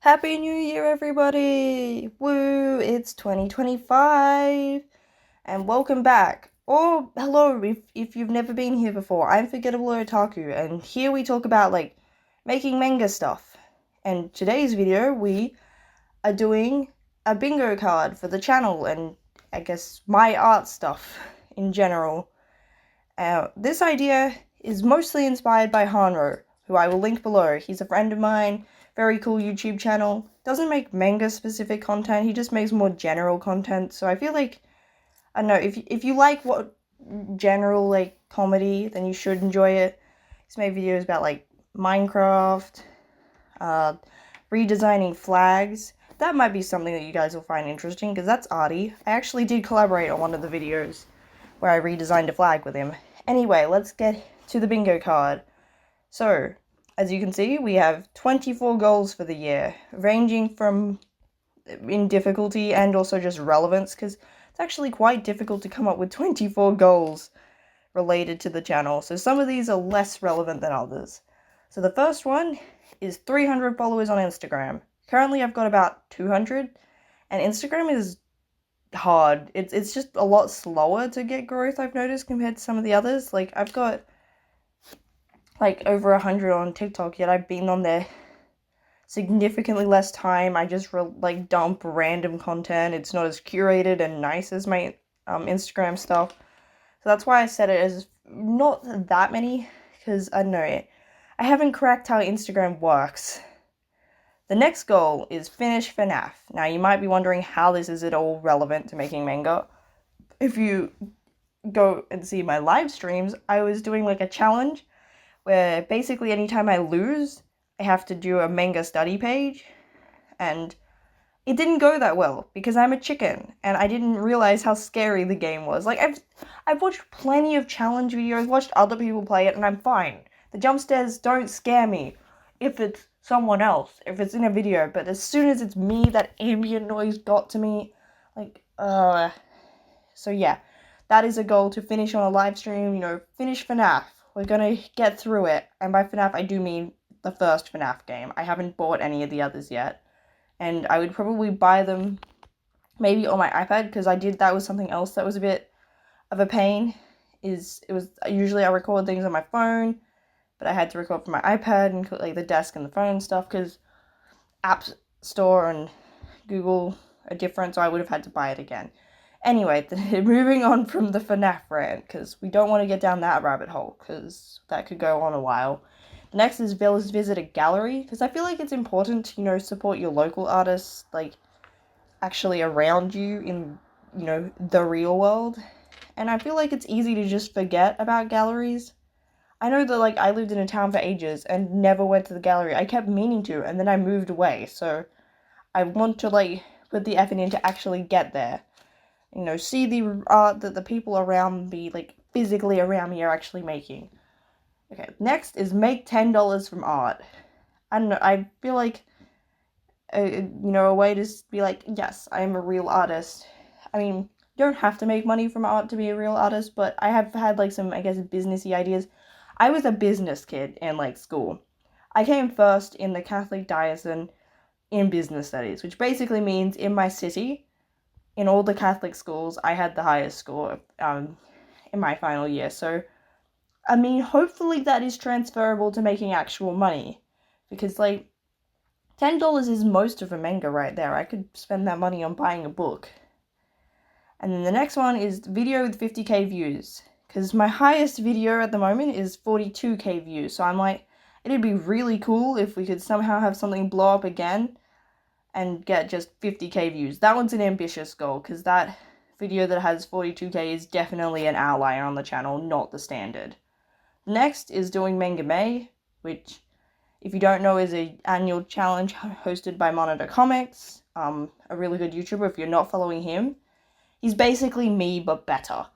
Happy New Year, everybody! Woo! It's 2025! And welcome back. Or hello if you've never been here before. I'm Forgettable Otaku, and here we talk about, making manga stuff. And today's video, we are doing a bingo card for the channel, and I guess my art stuff in general. This idea is mostly inspired by Hanro, who I will link below. He's a friend of mine. Very cool YouTube channel. Doesn't make manga specific content, he just makes more general content. So I feel like, I don't know, if you like what general comedy, then you should enjoy it. He's made videos about Minecraft, redesigning flags. That might be something that you guys will find interesting because that's arty. I actually did collaborate on one of the videos where I redesigned a flag with him. Anyway, let's get to the bingo card. So, as you can see, we have 24 goals for the year, ranging from in difficulty and also just relevance, because it's actually quite difficult to come up with 24 goals related to the channel. So some of these are less relevant than others. So the first one is 300 followers on Instagram. Currently I've got about 200, and Instagram is hard. It's just a lot slower to get growth, I've noticed, compared to some of the others. I've got over 100 on TikTok, yet I've been on there significantly less time. I just dump random content. It's not as curated and nice as my Instagram stuff. So that's why I set it as not that many, because I don't know, I haven't cracked how Instagram works. The next goal is finish FNAF. Now you might be wondering how this is at all relevant to making manga. If you go and see my live streams, I was doing a challenge where basically anytime I lose, I have to do a manga study page, and it didn't go that well because I'm a chicken and I didn't realize how scary the game was. I've watched plenty of challenge videos, watched other people play it, and I'm fine. The jump scares don't scare me if it's someone else, if it's in a video, but as soon as it's me, that ambient noise got to me. So yeah, that is a goal, to finish on a live stream, finish FNAF. We're gonna get through it, and by FNAF I do mean the first FNAF game. I haven't bought any of the others yet, and I would probably buy them maybe on my iPad, because that was something else that was a bit of a pain. Usually I record things on my phone, but I had to record from my iPad and the desk and the phone stuff, because App Store and Google are different, so I would have had to buy it again. Anyway, moving on from the FNAF rant, because we don't want to get down that rabbit hole, because that could go on a while. The next is visit a gallery, because I feel like it's important to, support your local artists, actually around you in, the real world. And I feel like it's easy to just forget about galleries. I know that, I lived in a town for ages and never went to the gallery. I kept meaning to, and then I moved away, so I want to, put the effort in to actually get there. See the art that the people around me, physically around me, are actually making. Okay, next is make $10 from art. I don't know, I feel like, a way to be yes, I am a real artist. I mean, you don't have to make money from art to be a real artist, but I have had, some, I guess, businessy ideas. I was a business kid in, school. I came first in the Catholic diocese in business studies, which basically means in my city, in all the Catholic schools, I had the highest score in my final year. So, I mean, hopefully that is transferable to making actual money. Because, $10 is most of a manga right there. I could spend that money on buying a book. And then the next one is video with 50k views. Because my highest video at the moment is 42k views. So I'm it'd be really cool if we could somehow have something blow up again and get just 50k views. That one's an ambitious goal, because that video that has 42k is definitely an outlier on the channel, not the standard. Next is doing Manga May, which, if you don't know, is an annual challenge hosted by Monitor Comics, a really good YouTuber. If you're not following him, he's basically me, but better.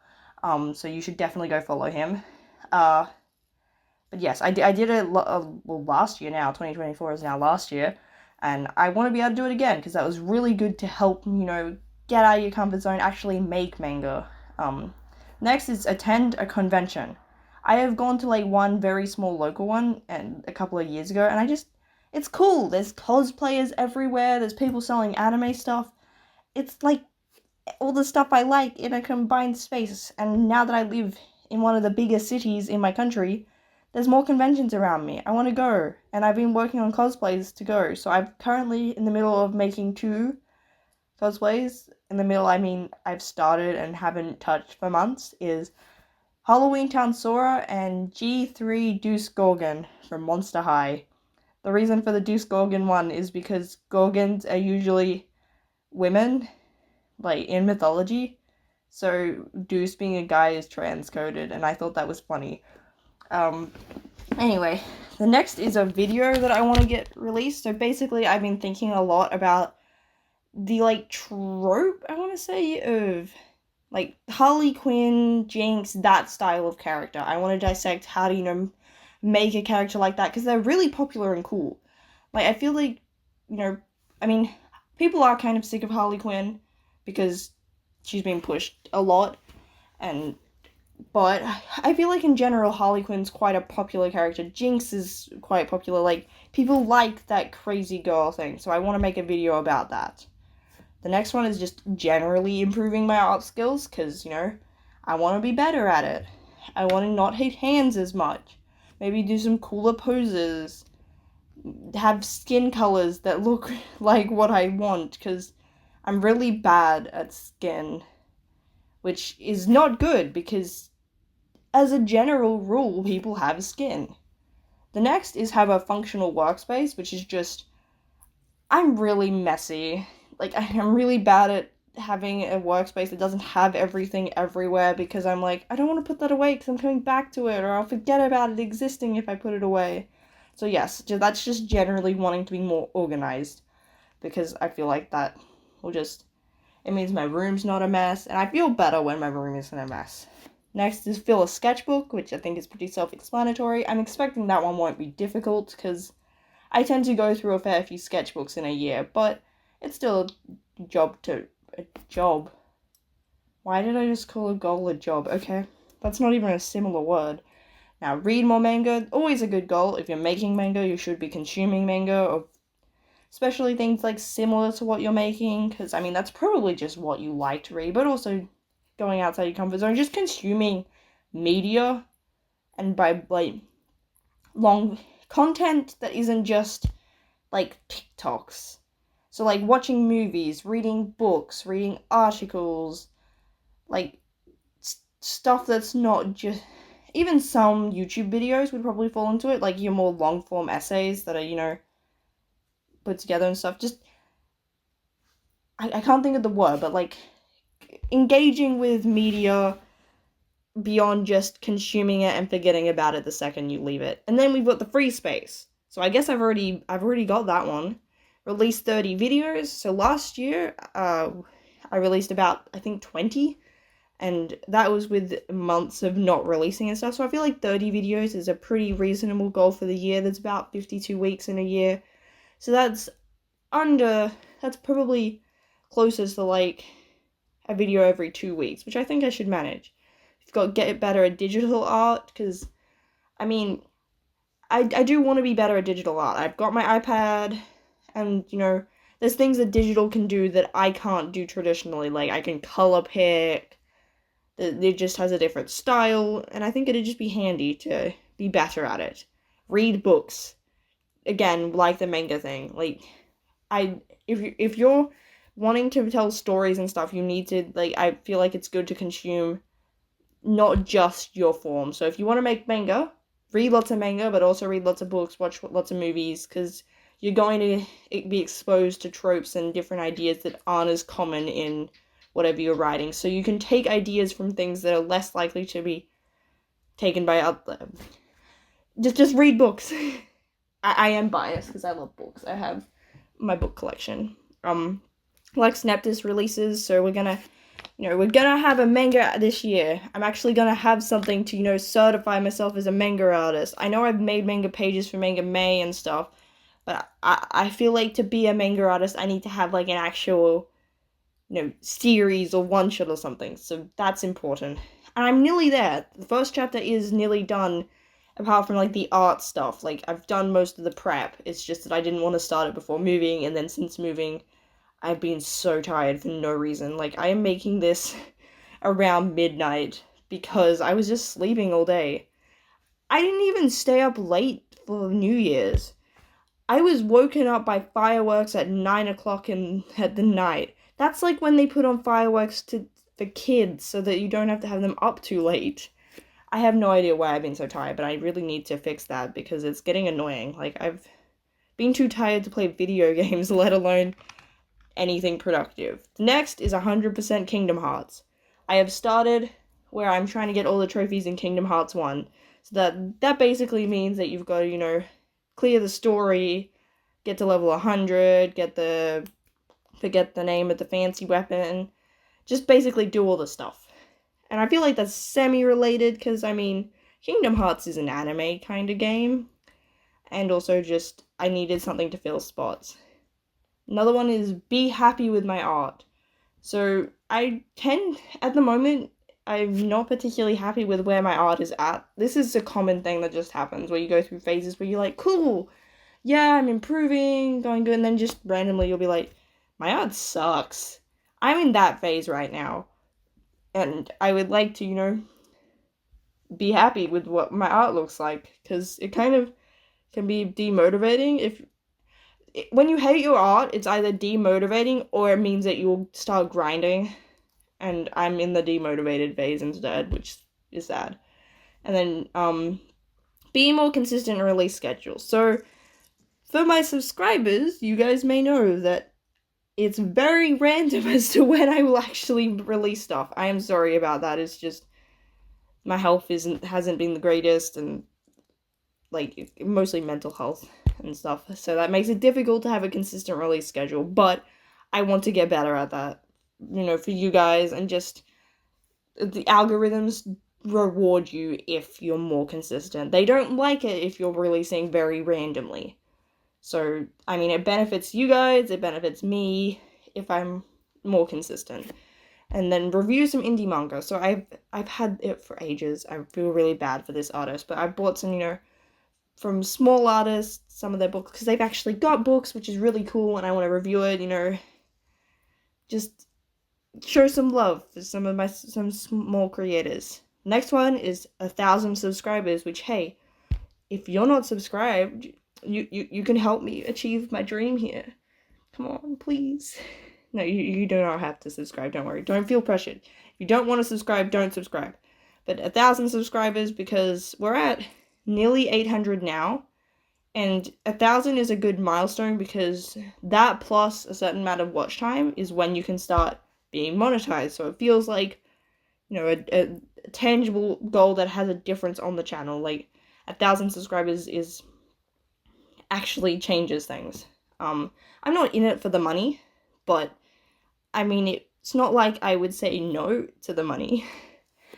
So you should definitely go follow him. But yes, I did it last year now. 2024 is now last year. And I want to be able to do it again, because that was really good to help, get out of your comfort zone, actually make manga. Next is attend a convention. I have gone to one very small local one and a couple of years ago, and it's cool. There's cosplayers everywhere. There's people selling anime stuff. It's like all the stuff I like in a combined space. And now that I live in one of the biggest cities in my country, there's more conventions around me. I want to go, and I've been working on cosplays to go. So I'm currently in the middle of making 2 cosplays. In the middle, I mean I've started and haven't touched for months. Is Halloween Town Sora and G3 Deuce Gorgon from Monster High. The reason for the Deuce Gorgon one is because Gorgons are usually women, like in mythology. So Deuce being a guy is transcoded, and I thought that was funny. Anyway, the next is a video that I want to get released. So basically, I've been thinking a lot about the, like, trope, I want to say, of, like, Harley Quinn, Jinx, that style of character. I want to dissect how to, make a character like that, because they're really popular and cool. Like, I feel like, I mean, people are kind of sick of Harley Quinn, because she's been pushed a lot, but I feel like in general, Harley Quinn's quite a popular character. Jinx is quite popular. Like, people like that crazy girl thing, so I want to make a video about that. The next one is just generally improving my art skills, because, I want to be better at it. I want to not hate hands as much. Maybe do some cooler poses. Have skin colors that look like what I want, because I'm really bad at skin, which is not good, because as a general rule, people have skin. The next is have a functional workspace, which is just, I'm really messy. Like, I'm really bad at having a workspace that doesn't have everything everywhere, because I'm like, I don't want to put that away because I'm coming back to it, or I'll forget about it existing if I put it away. So yes, that's just generally wanting to be more organized, because I feel like that will just, it means my room's not a mess, and I feel better when my room isn't a mess. Next is fill a sketchbook, which I think is pretty self-explanatory. I'm expecting that one won't be difficult, because I tend to go through a fair few sketchbooks in a year, but it's still a job. Why did I just call a goal a job? Okay, that's not even a similar word. Now, read more manga, always a good goal. If you're making manga, you should be consuming manga, or especially things like similar to what you're making, because, I mean, that's probably just what you like to read, but also going outside your comfort zone, just consuming media, and by, like, long content that isn't just, like, TikToks. So, like, watching movies, reading books, reading articles, like, stuff that's not just, even some YouTube videos would probably fall into it, like your more long-form essays that are, put together and stuff. Just, I can't think of the word, but, like, engaging with media beyond just consuming it and forgetting about it the second you leave it. And then we've got the free space. So I guess I've already got that one. Released 30 videos. So last year, I released about, I think, 20. And that was with months of not releasing and stuff. So I feel like 30 videos is a pretty reasonable goal for the year. There's about 52 weeks in a year. So that's probably closest to, like, a video every 2 weeks, which I think I should manage. I've got to get better at digital art, because, I mean, I do want to be better at digital art. I've got my iPad, and, there's things that digital can do that I can't do traditionally. Like, I can color pick. It just has a different style, and I think it'd just be handy to be better at it. Read books. Again, like the manga thing. Like, if you're wanting to tell stories and stuff, you need to, like, I feel like it's good to consume not just your form. So if you want to make manga, read lots of manga, but also read lots of books, watch lots of movies, because you're going to be exposed to tropes and different ideas that aren't as common in whatever you're writing. So you can take ideas from things that are less likely to be taken by other. Just read books. I am biased because I love books. I have my book collection. Lex Neptus releases, so we're gonna have a manga this year. I'm actually gonna have something to, certify myself as a manga artist. I know I've made manga pages for Manga May and stuff, but I feel like to be a manga artist, I need to have, like, an actual, series or one-shot or something. So that's important. And I'm nearly there. The first chapter is nearly done apart from, like, the art stuff. Like, I've done most of the prep. It's just that I didn't want to start it before moving, and then since moving, I've been so tired for no reason. Like, I am making this around midnight because I was just sleeping all day. I didn't even stay up late for New Year's. I was woken up by fireworks at 9 o'clock at the night. That's like when they put on fireworks for kids so that you don't have to have them up too late. I have no idea why I've been so tired, but I really need to fix that because it's getting annoying. Like, I've been too tired to play video games, let alone anything productive. Next is 100% Kingdom Hearts. I have started where I'm trying to get all the trophies in Kingdom Hearts 1. So that basically means that you've got to, clear the story, get to level 100, forget the name of the fancy weapon, just basically do all the stuff. And I feel like that's semi-related, because, Kingdom Hearts is an anime kind of game, and also just, I needed something to fill spots. Another one is be happy with my art. So, at the moment, I'm not particularly happy with where my art is at. This is a common thing that just happens, where you go through phases where you're like, cool, yeah, I'm improving, going good, and then just randomly you'll be like, my art sucks. I'm in that phase right now, and I would like to, be happy with what my art looks like, because it kind of can be demotivating. When you hate your art, it's either demotivating or it means that you'll start grinding, and I'm in the demotivated phase instead, which is sad. And then, be more consistent in release schedules. So, for my subscribers, you guys may know that it's very random as to when I will actually release stuff. I am sorry about that. It's just my health hasn't been the greatest, and like mostly mental health and stuff. So that makes it difficult to have a consistent release schedule, but I want to get better at that. For you guys, and just the algorithms reward you if you're more consistent. They don't like it if you're releasing very randomly. So, it benefits you guys, it benefits me if I'm more consistent. And then review some indie manga. So I've had it for ages. I feel really bad for this artist, but I've bought some, from small artists, some of their books, because they've actually got books, which is really cool, and I want to review it, just show some love for some small creators. Next one is 1,000 subscribers, which, hey, if you're not subscribed, you can help me achieve my dream here. Come on, please. No, you do not have to subscribe, don't worry. Don't feel pressured. If you don't want to subscribe, don't subscribe. But 1,000 subscribers, because we're at nearly 800 now, and 1,000 is a good milestone, because that plus a certain amount of watch time is when you can start being monetized. So it feels like, a tangible goal that has a difference on the channel. Like, 1,000 subscribers actually changes things. I'm not in it for the money, but it's not like I would say no to the money.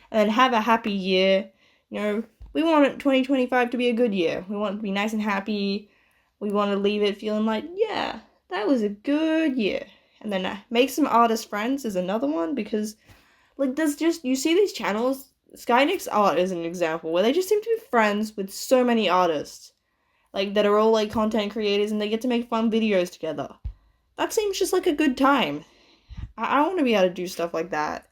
And then have a happy year. We want 2025 to be a good year. We want it to be nice and happy. We want to leave it feeling like, yeah, that was a good year. And then make some artist friends is another one, because, like, you see these channels, Skynex's art is an example, where they just seem to be friends with so many artists, like, that are all, like, content creators, and they get to make fun videos together. That seems just like a good time. I want to be able to do stuff like that.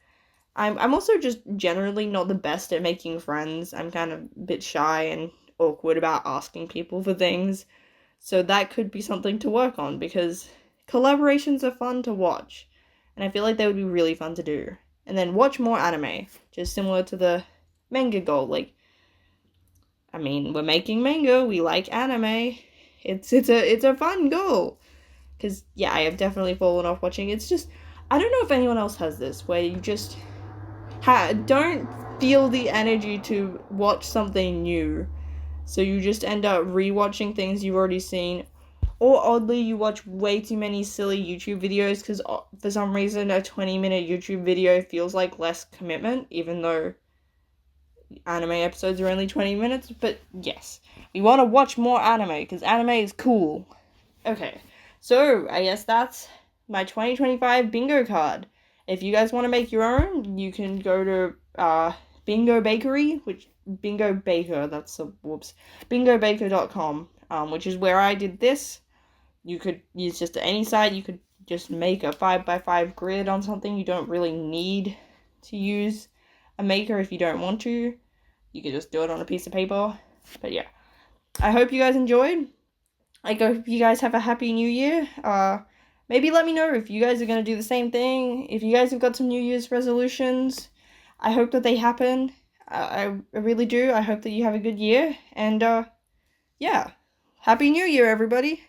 I'm also just generally not the best at making friends. I'm kind of a bit shy and awkward about asking people for things. So that could be something to work on, because collaborations are fun to watch. And I feel like they would be really fun to do. And then watch more anime, just similar to the manga goal. Like, we're making manga, we like anime. It's a fun goal. Because, yeah, I have definitely fallen off watching. It's just, I don't know if anyone else has this, where you just don't feel the energy to watch something new. So you just end up rewatching things you've already seen. Or oddly, you watch way too many silly YouTube videos, because for some reason a 20-minute YouTube video feels like less commitment, even though anime episodes are only 20 minutes. But yes, we want to watch more anime, because anime is cool. Okay, so I guess that's my 2025 bingo card. If you guys want to make your own, you can go to Bingo Bakery, which Bingo Baker. That's a whoops. BingoBaker.com, which is where I did this. You could use just any site. You could just make a 5x5 grid on something. You don't really need to use a maker if you don't want to. You could just do it on a piece of paper. But yeah, I hope you guys enjoyed. I hope you guys have a happy new year. Maybe let me know if you guys are going to do the same thing. If you guys have got some New Year's resolutions, I hope that they happen. I really do. I hope that you have a good year. And yeah, Happy New Year, everybody.